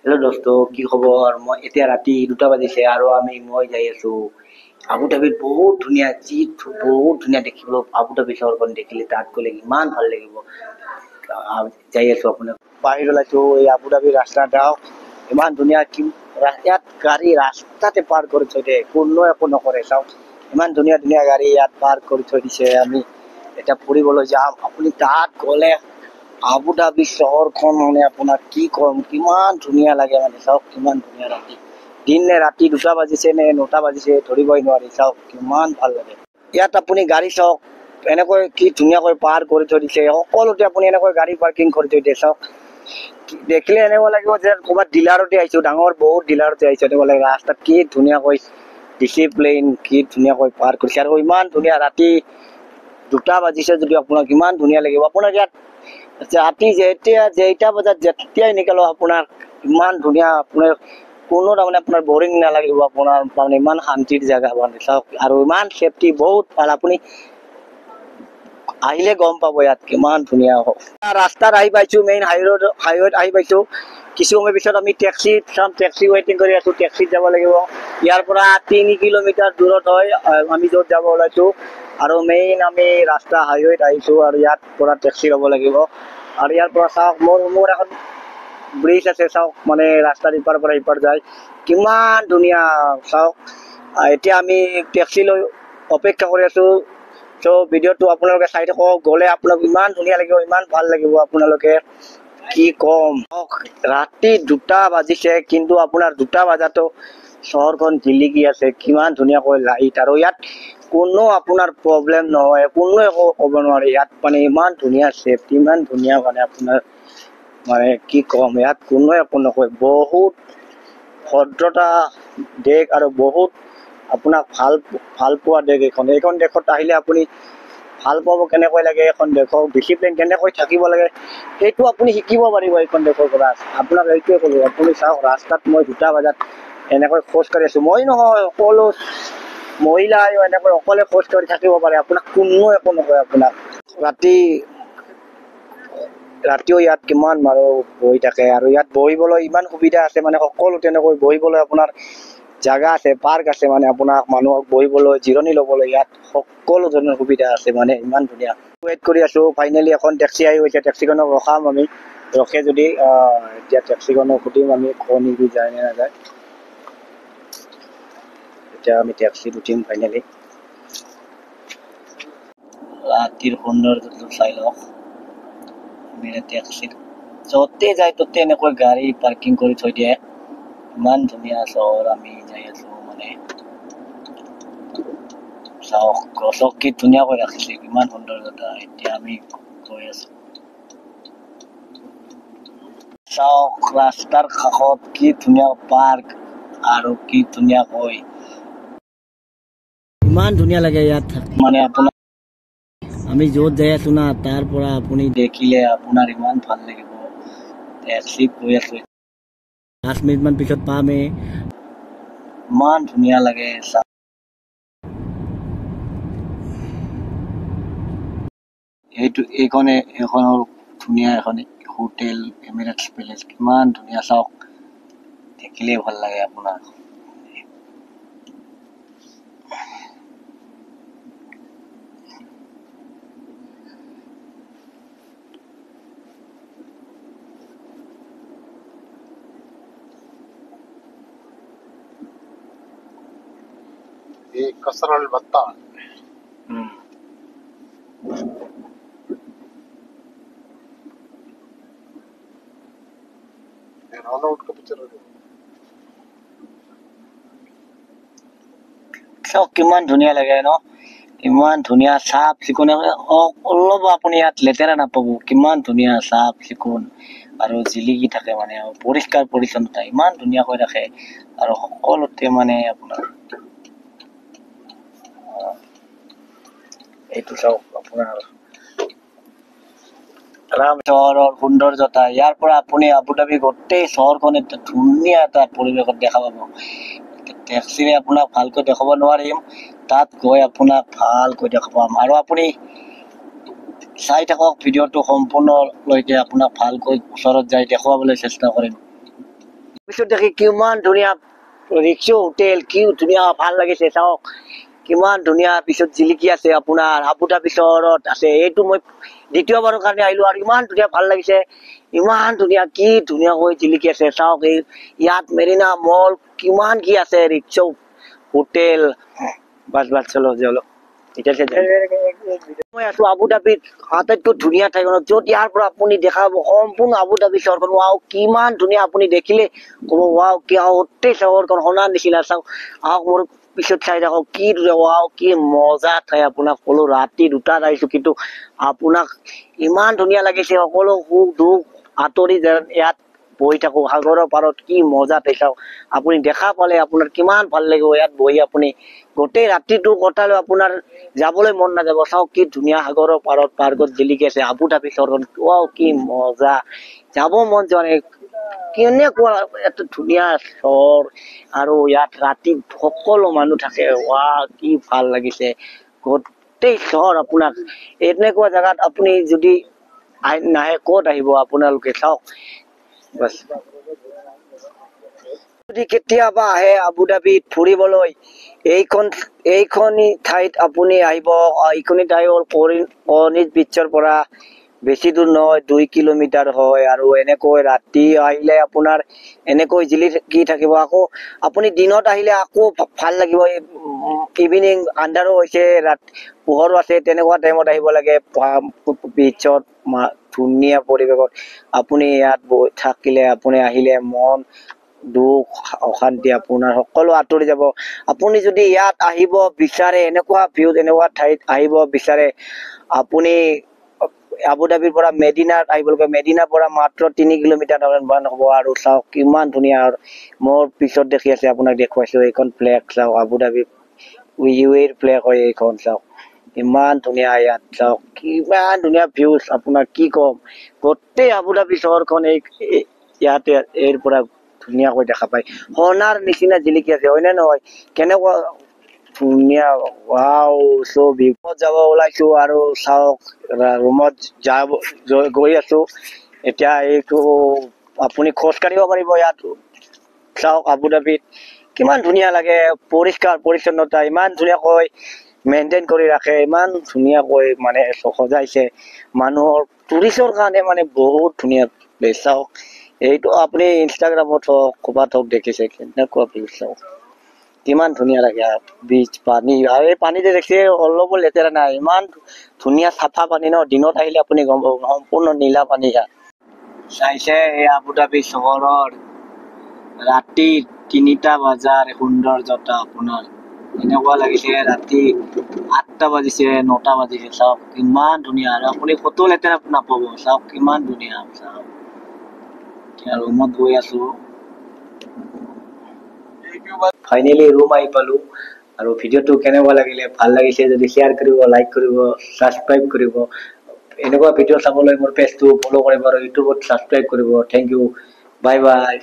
Hello' দোস্ত, কি খবৰ? মই এতিয়া ৰাতি 2টা বাজিছে আৰু মই যাই আছো আবু ধাবিত। বহুত ধুনীয়া দেখিব আবু ধাবি চহৰখন দেখিলে, তাত গ'লে ইমান ভাল লাগিব। যাই আছো আপোনাৰ বাহিৰ ওলাইছো, এই আবু ধাবিৰ ৰাস্তা যাওক, ইমান ধুনীয়া। ইয়াত গাড়ী ৰাস্তাতে পাৰ কৰি থৈ দিয়ে, কোনো একো নকৰে। চাওক ইমান ধুনীয়া ধুনীয়া গাড়ী ইয়াত পাৰ কৰি থৈ দিছে। আমি এতিয়া ফুৰিবলৈ যাম। আপুনি তাত গ'লে আবু ধাবি চহৰখন মানে আপোনাক কি কম, কিমান ধুনীয়া লাগে। মানে চাওক কিমান ধুনীয়া। ৰাতি দিন নে ৰাতি 2টা বাজিছে নে 9টা বাজিছে ধৰিবই নোৱাৰি। চাওক কিমান ভাল লাগে। ইয়াত আপুনি গাড়ী চাওক, এনেকৈ কি ধুনীয়াকৈ পাৰ কৰি থৈ দিছে। সকলোতে আপুনি এনেকৈ গাড়ী পাৰ্কিং কৰি থৈ দিয়ে। চাওক দেখিলে এনেকুৱা লাগিব যে ক'ৰবাত ডিলাৰতে আহিছো, ডাঙৰ বহুত ডিলাৰতে আহিছো এনেকুৱা লাগে। ৰাস্তাত কি ধুনীয়াকৈ ডিচিপ্লিন, কি ধুনীয়াকৈ পাৰ কৰিছে। আৰু ইমান ধুনীয়া ৰাতি 2টা বাজিছে যদি আপোনাক ইমান ধুনীয়া লাগিব। আপোনাৰ ইয়াত ৰাতি যেইটা বজাত যেতিয়াই নিকালো আপোনাৰ ইমান ধুনীয়া, আপোনাৰ কোনো তাৰমানে আপোনাৰ বৰিং নালাগিব। আপোনাৰ মানে ইমান শান্তিৰ জেগা মানে। চাওক আৰু ইমান সেফটি, বহুত ভাল। আপুনি আহিলে গম পাব ইয়াত কিমান ধুনীয়া। ৰাস্তাত আহি পাইছো, মেইন হাইৱেত আহি পাইছো। কিছু সময় পিছত আমি টেক্সিত চাম, টেক্সি ৱেইটিং কৰি আছো। টেক্সিত যাব লাগিব। ইয়াৰ পৰা 3 কিলোমিটাৰ দূৰত হয় আমি য'ত যাব ওলাইছো। আৰু মেইন আমি ৰাস্তা হাইৱেত আহিছো আৰু ইয়াত পৰা টেক্সি ল'ব লাগিব। আৰু ইয়াৰ পৰা চাওক মোৰ এখন ব্ৰিজ আছে। চাওক মানে ৰাস্তাৰ ইপাৰ পৰা ইপাৰ যায়, কিমান ধুনীয়া। চাওক এতিয়া আমি টেক্সি লৈ অপেক্ষা কৰি আছো। চ' ভিডিঅ'টো আপোনালোকে চাই থাকক। গ'লে আপোনাক ইমান ধুনীয়া লাগিব, ইমান ভাল লাগিব। আপোনালোকে কি কম, ৰাতি 2টা বাজিছে কিন্তু আপোনাৰ 2টা বজাতো চহৰখন জিলিকি আছে, কিমান ধুনীয়াকৈ লাইট। আৰু ইয়াত কোনো আপোনাৰ প্ৰব্লেম নহয়, কোনো একো ক'ব নোৱাৰে। ইয়াত মানে ইমান ধুনীয়া চেফটি, ইমান ধুনীয়া মানে আপোনাৰ মানে কি কম, ইয়াত কোনো একো নকয়। বহুত ভদ্ৰতা দেশ আৰু বহুত আপোনাক ভাল পোৱা দেশ এইখন দেশত আহিলে আপুনি ভাল পাব। কেনেকৈ লাগে এখন দেশক, ডিচিপ্লিন কেনেকৈ থাকিব লাগে সেইটো আপুনি শিকিব পাৰিব এইখন দেশৰ পৰা। আপোনাক এইটোৱে ক'লো, আপুনি চাওক ৰাস্তাত মই 2টা বজাত এনেকৈ খোজ কাঢ়ি আছো। মই নহয়, সকলো মহিলাই এনেকৈ অকলে খোজ কাঢ়ি থাকিব পাৰে। আপোনাক কোনো একো নকয়। আপোনাক ৰাতিও ইয়াত কিমান মানুহ বহি থাকে। আৰু ইয়াত বহিবলৈ ইমান সুবিধা আছে, মানে সকলো তেনেকৈ বহিবলৈ আপোনাৰ জাগা আছে, পাৰ্ক আছে। মানে আপোনাক মানুহক বহিবলৈ, জিৰণি ল'বলৈ ইয়াত সকলো ধৰণৰ সুবিধা আছে। মানে ইমান ধুনীয়া। ৱেইট কৰি আছো, ফাইনেলি এখন টেক্সি আহি গৈছে। টেক্সিখনক ৰখাম আমি, ৰখে যদি এতিয়া টেক্সিখনক সুধিম আমি নিদি যায় নে নাযায়। এতিয়া আমি টেক্সিত উঠিম ফাইনেলি। ৰাতিৰ সৌন্দৰ্যটো চাই লওক। টেক্সিত য'তে যায় ত'তে এনেকৈ গাড়ী পাৰ্কিং কৰি থৈ দিয়ে। ইমান ধুনীয়া চহৰ আমি যাই আছো। মানে চাওক গছক কি ধুনীয়াকৈ ৰাখিছে, কিমান সৌন্দৰ্যতা। এতিয়া আমি গৈ আছো। চাওক ৰাস্তাৰ কাষত কি ধুনীয়া পাৰ্ক, আৰু কি ধুনীয়াকৈ ইমান ধুনীয়া লাগে ইয়াত থাকি। মানে আপোনাৰ আমি য'ত যাই আছো না, তাৰ পৰা আপুনি দেখিলে আপোনাৰ ইমান ভাল লাগিব। টেক্সিত গৈ আছো, 5 মিনিটমান পিছত পামেই। ইমান ধুনীয়া লাগে। এইখন হ'ল ধুনীয়া এখন হোটেল, এমিৰেটছ পেলেচ। কিমান ধুনীয়া, চাওক দেখিলেই ভাল লাগে আপোনাৰ। ये कसरल बत्ता रन आउट का पिक्चर है। চাওক কিমান ধুনীয়া লাগে ন, ইমান ধুনীয়া চাফ চিকুণ। অলপ আপুনি ইয়াত লেতেৰা নাপাব, কিমান ধুনীয়া চাফ চিকুণ আৰু জিলিকি থাকে। মানে পৰিষ্কাৰ পৰিচ্ছন্নতা ইমান ধুনীয়াকৈ ৰাখে। আৰু সকলোতে মানে আপোনাৰ এইটো চাওক আপোনাৰ চহৰৰ সৌন্দৰ্যতা। ইয়াৰ পৰা আপুনি আবু ধাবি গোটেই চহৰখন এটা ধুনীয়া এটা পৰিৱেশত দেখা পাব। টেক্সিৰে আপোনাক ভালকৈ দেখাব নোৱাৰিম, তাত গৈ আপোনাক ভালকৈ দেখাম। আৰু আপুনি চাই থাকক ভিডিঅ'টো সম্পূৰ্ণলৈকে, আপোনাক ভালকৈ ওচৰত যাই দেখুৱাবলৈ চেষ্টা কৰিম। পিছত দেখি কিমান ধুনীয়া ৰিক্সা হোটেল, কি ধুনীয়া ভাল লাগিছে চাওক, কিমান ধুনীয়া পিছত জিলিকি আছে আপোনাৰ আবু ধাবি চহৰত আছে। এইটো মই দ্বিতীয়বাৰৰ কাৰণে আহিলো আৰু ইমান ধুনীয়া ভাল লাগিছে, ইমান ধুনীয়া কি ধুনীয়াকৈ জিলিকি আছে চাওক। এই ইয়াত মেৰিনা মল কিমান কি আছে, ৰিক্সা হোটেল, বাছ বাছ চলো চলো। মই আছো আবু ধাবিত আটাইতকৈ ধুনীয়া ঠাইখনত, য'ত ইয়াৰ পৰা আপুনি দেখা পাব সম্পূৰ্ণ আবু ধাবি চহৰখন। ৱাও কিমান ধুনীয়া, আপুনি দেখিলে ক'ব ৱাও কি গোটেই চহৰখন সোণাৰ নিচিনা। চাওক আহক মোৰ পিছত চাই থাকক কি ধুনীয়া, ৱাও কি মজা ঠাই। আপোনাক ক'লো ৰাতি 2টাত আহিছো, কিন্তু আপোনাক ইমান ধুনীয়া লাগিছে, সকলো সুখ দুখ আঁতৰি ইয়াত বহি থাকো সাগৰৰ পাৰত, কি মজা ঠাই চাওক। আপুনি দেখা পালে আপোনাৰ কিমান ভাল লাগিব ইয়াত বহি, আপুনি গোটেই ৰাতিটো কটালে আপোনাৰ যাবলৈ মন নাযাব। চাওক কি ধুনীয়া সাগৰৰ পাৰত পাৰ্কত জিলিকি আছে আবু ধাবি চহৰখন, ৱাও কি মজা, যাব মন যোৱা নাই। কেনেকুৱা এটা ধুনীয়া চহৰ, আৰু ইয়াত ৰাতি সকলো মানুহ থাকে, ৱা কি ভাল লাগিছে গোটেই চহৰ। আপোনাক এনেকুৱা জেগাত আপুনি যদি নাহে ক'ত আহিব আপোনালোকে, চাওক বাছ। যদি কেতিয়াবা আহে আবু ধাবিত ফুৰিবলৈ, এইখনি ঠাইত আপুনি আহিব। এইখনি ঠাই হ'ল কৰ্নিছ বিচৰ পৰা বেছি দূৰ নহয়, 2 কিলোমিটাৰ হয়। আৰু এনেকৈ ৰাতি আহিলে আপোনাৰ এনেকৈ জিলিকি থাকিব। আকৌ আপুনি দিনত আহিলে আকৌ ভাল লাগিব, ইভিনিং আন্ধাৰো হৈছে, পোহৰো আছে, তেনেকুৱা টাইমত আহিব লাগে। বিচত ধুনীয়া পৰিৱেশত আপুনি ইয়াত থাকিলে, আপুনি আহিলে মন দুখ অশান্তি আপোনাৰ সকলো আঁতৰি যাব। আপুনি যদি ইয়াত আহিব বিচাৰে, এনেকুৱা ভিউত এনেকুৱা ঠাইত আহিব বিচাৰে, আপুনি আবু ধাবিৰ পৰা মেডিনাত আহিব লাগে। মেডিনাৰ পৰা মাত্ৰ 3 কিলোমিটাৰ হ'ব। আৰু চাওক কিমান ধুনীয়া, মোৰ পিছত দেখি আছে আপোনাক দেখুৱাইছো এইখন ফ্লেগ চাওক, আবু ধাবি UAE ফ্লেগ হয় এইখন। চাওক ইমান ধুনীয়া, ইয়াত চাওক কিমান ধুনীয়া ভিউজ, আপোনাক কি কম। গোটেই আবু ধাবি চহৰখন ইয়াতে এৰ পৰা ধুনীয়াকৈ দেখা পায়, সোণাৰ নিচিনা জিলিকি আছে, হয় নে নহয়? কেনেকুৱা ধুনীয়া, ৱাও চব ৰুমত যাব ওলাইছো আৰু চাওক ৰুমত গৈ আছো এতিয়া। এইটো আপুনি খোজ কাঢ়িব পাৰিব ইয়াত। চাওক আবু ধাবিত কিমান ধুনীয়া লাগে, পৰিষ্কাৰ পৰিচ্ছন্নতা ইমান ধুনীয়াকৈ মেইনটেইন কৰি ৰাখে, ইমান ধুনীয়াকৈ মানে সজাইছে মানুহৰ টুৰিষ্টৰ কাৰণে, মানে বহুত ধুনীয়া প্লেচ। চাওক এইটো আপুনি ইনষ্টাগ্ৰামত হওক ক'ৰবাত হওক দেখিছে, কেনেকুৱা ভিউ চাওক কিমান ধুনীয়া লাগে। বিচ পানী, আৰু এই পানী যে দেখিছে অলপো লেতেৰা নাই, ইমান ধুনীয়া চাফা পানী ন। দিনত আহিলে আপুনি গম পাব সম্পূৰ্ণ নীলা পানী ইয়াত। চাইছে এই আবু ধাবি চহৰৰ ৰাতি 3টা বজাৰ সৌন্দৰ্যতা, আপোনাৰ এনেকুৱা লাগিছে ৰাতি 8টা বাজিছে 9টা বাজিছে। চাওক কিমান ধুনীয়া, আৰু আপুনি ক'তো লেতেৰা নাপাব। চাওক কিমান ধুনীয়া। চাওক ৰুমত গৈ আছো, ফাইনেলি ৰুম আহি পালো। আৰু ভিডিঅ'টো কেনেকুৱা লাগিলে, ভাল লাগিছে যদি শ্বেয়াৰ কৰিব, লাইক কৰিব, ছাবস্ক্ৰাইব কৰিব। এনেকুৱা ভিডিঅ' চাবলৈ মোৰ পেজটো ফ'ল' কৰিব আৰু ইউটিউবত ছাবস্ক্ৰাইব কৰিব। Thank you, bye by.